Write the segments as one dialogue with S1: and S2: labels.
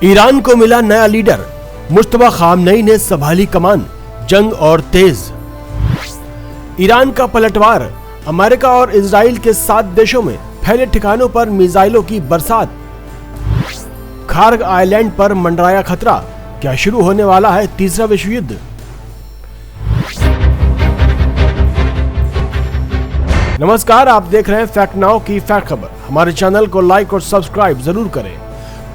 S1: Iran को मिला नया लीडर, मुस्तफा खामनई ने संभाली कमान, जंग और तेज। ईरान का पलटवार, अमेरिका और इजराइल के 7 देशों में फैले ठिकानों पर मिसाइलों की बरसात। खार्ग आइलैंड पर मंडराया खतरा, क्या शुरू होने वाला है तीसरा विश्व युद्ध। नमस्कार, आप देख रहे हैं फैक्ट नाउ की फैक्ट खबर। हमारे चैनल को लाइक और सब्सक्राइब जरूर करें।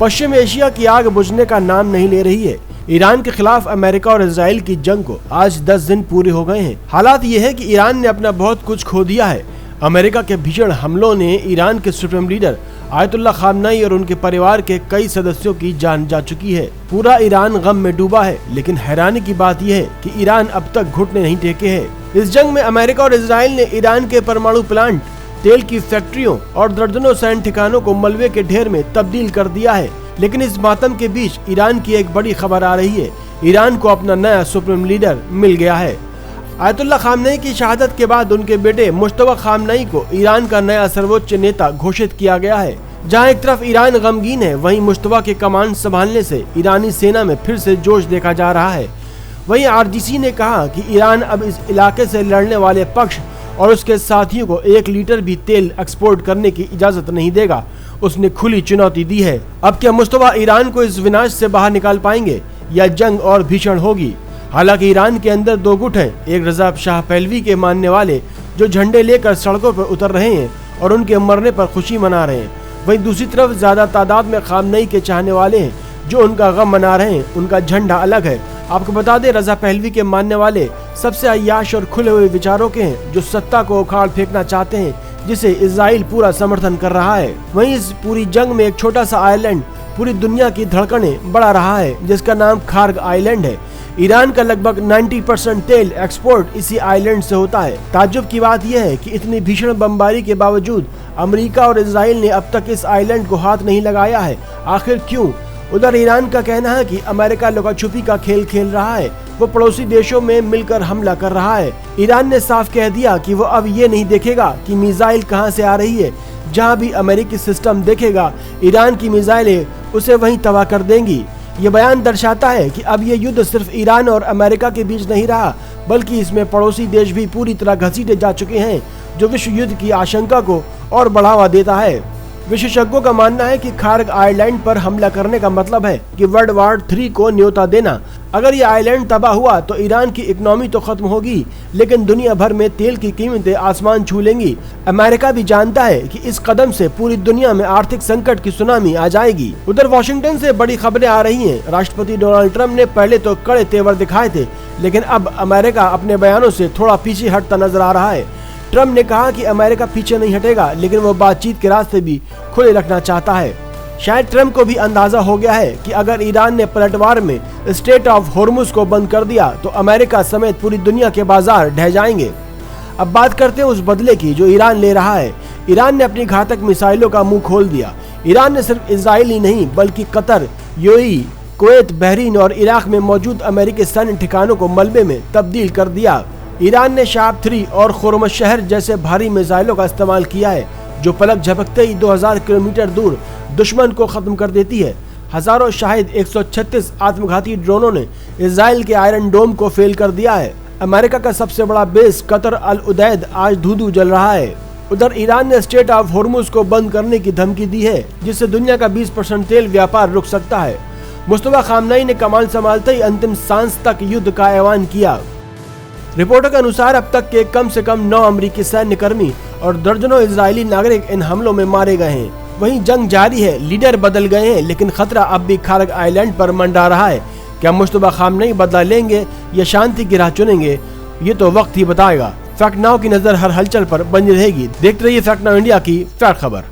S1: पश्चिम एशिया की आग बुझने का नाम नहीं ले रही है। ईरान के खिलाफ अमेरिका और इजराइल की जंग को आज 10 दिन पूरे हो गए हैं। हालात ये है कि ईरान ने अपना बहुत कुछ खो दिया है। अमेरिका के भीषण हमलों ने ईरान के सुप्रीम लीडर आयतुल्लाह खामनई और उनके परिवार के कई सदस्यों की जान जा चुकी है। पूरा ईरान गम में डूबा है, लेकिन हैरानी की बात यह है कि ईरान अब तक घुटने नहीं टेके है। इस जंग में अमेरिका और इजराइल ने ईरान के परमाणु प्लांट, तेल की फैक्ट्रियों और दर्जनों सैन्य ठिकानों को मलबे के ढेर में तब्दील कर दिया है। लेकिन इस मातम के बीच ईरान की एक बड़ी खबर आ रही है। ईरान को अपना नया सुप्रीम लीडर मिल गया है। आयतुल्लाह खामनई की शहादत के बाद उनके बेटे मुस्तफा खामनई को ईरान का नया सर्वोच्च नेता घोषित किया गया है। जहां एक तरफ ईरान गमगीन है, वहीं मुस्तफा के कमान संभालने से ईरानी सेना में फिर से जोश देखा जा रहा है। वहीं आरजीसी ने कहा कि ईरान अब इस इलाके से लड़ने वाले पक्ष और उसके साथियों को 1 लीटर भी तेल एक्सपोर्ट करने की इजाजत नहीं देगा। उसने खुली चुनौती दी है। अब क्या मुस्तफा ईरान को इस विनाश से बाहर निकाल पाएंगे या जंग और भीषण होगी। हालांकि ईरान के अंदर 2 गुट हैं। एक रजा शाह पहलवी के मानने वाले जो झंडे लेकर सड़कों पर उतर रहे हैं और उनके मरने पर खुशी मना रहे हैं। वहीं दूसरी तरफ ज्यादा तादाद में खामनई के चाहने वाले हैं जो उनका गम मना रहे हैं। उनका झंडा अलग है। आपको बता दें, रजा पहलवी के मानने वाले सबसे अय्याश और खुले हुए विचारों के हैं, जो सत्ता को उखाड़ फेंकना चाहते हैं, जिसे इजराइल पूरा समर्थन कर रहा है। वहीं इस पूरी जंग में एक छोटा सा आइलैंड पूरी दुनिया की धड़कनें बढ़ा रहा है, जिसका नाम खार्ग आइलैंड है। ईरान का लगभग 90% तेल एक्सपोर्ट इसी आइलैंड से होता है। ताज्जुब की बात यह है कि इतनी भीषण बमबारी के बावजूद अमेरिका और इजराइल ने अब तक इस आइलैंड को हाथ नहीं लगाया है। आखिर क्यों? उधर ईरान का कहना है कि अमेरिका लुका-छुपी का खेल खेल रहा है। वो पड़ोसी देशों में मिलकर हमला कर रहा है। ईरान ने साफ कह दिया कि वो अब ये नहीं देखेगा कि मिसाइल कहां से आ रही है। जहां भी अमेरिकी सिस्टम देखेगा, ईरान की मिसाइलें उसे वहीं तबाह कर देंगी। ये बयान दर्शाता है कि अब ये युद्ध सिर्फ ईरान और अमेरिका के बीच नहीं रहा, बल्कि इसमें पड़ोसी देश भी पूरी तरह घसीटे जा चुके हैं, जो विश्व युद्ध की आशंका को और बढ़ावा देता है। विशेषज्ञों का मानना है कि खार्ग आइलैंड पर हमला करने का मतलब है कि वर्ल्ड वॉर 3 को न्योता देना। अगर ये आइलैंड तबाह हुआ तो ईरान की इकोनॉमी तो खत्म होगी, लेकिन दुनिया भर में तेल की कीमतें आसमान छू लेंगी। अमेरिका भी जानता है कि इस कदम से पूरी दुनिया में आर्थिक संकट की सुनामी आ जाएगी। उधर वॉशिंगटन से बड़ी खबरें आ रही हैं। राष्ट्रपति डोनाल्ड ट्रंप ने पहले तो कड़े तेवर दिखाए थे, लेकिन अब अमेरिका अपने बयानों से थोड़ा पीछे हटता नजर आ रहा है। ट्रंप ने कहा कि अमेरिका पीछे नहीं हटेगा, लेकिन वो बातचीत के रास्ते भी खुले रखना चाहता है। शायद ट्रंप को भी अंदाजा हो गया है कि अगर ईरान ने पलटवार में स्ट्रेट ऑफ होर्मुज को बंद कर दिया तो अमेरिका समेत पूरी दुनिया के बाजार ढह जाएंगे। अब बात करते हैं उस बदले की जो ईरान ले रहा है। ईरान ने अपनी घातक मिसाइलों का मुंह खोल दिया। ईरान ने सिर्फ इजराइल ही नहीं, बल्कि कतर, यूएई, कुवैत, बहरीन और इराक में मौजूद अमेरिकी सैन्य ठिकानों को मलबे में तब्दील कर दिया। ईरान ने शाब 3 और खुर्मशहर जैसे भारी मिसाइलों का इस्तेमाल किया है, जो पलक झपकते ही 2000 किलोमीटर दूर दुश्मन को खत्म कर देती है। हजारों शाहिद 136 आत्मघाती ड्रोनों ने इजराइल के आयरन डोम को फेल कर दिया है। अमेरिका का सबसे बड़ा बेस कतर अल उदैद आज धू-धू जल रहा है। उधर ईरान ने स्ट्रेट ऑफ होर्मुज को बंद करने की धमकी दी है, जिससे दुनिया का 20% तेल व्यापार रुक सकता है। मुस्तफा खामनई ने कमान संभालते ही अंतिम सांस तक युद्ध का ऐलान किया। रिपोर्टों के अनुसार अब तक के कम से कम 9 अमेरिकी सैन्य कर्मी और दर्जनों इजरायली नागरिक इन हमलों में मारे गए हैं। वहीं जंग जारी है, लीडर बदल गए हैं, लेकिन खतरा अब भी खार्ग आइलैंड पर मंडरा रहा है। क्या मुस्तफा खामनई बदला लेंगे या शांति की राह चुनेंगे, ये तो वक्त ही बताएगा। फैक्ट नाउ की नजर हर हलचल पर बनी रहेगी। देखते रहिए फैक्ट नाउ इंडिया की फैक्ट खबर।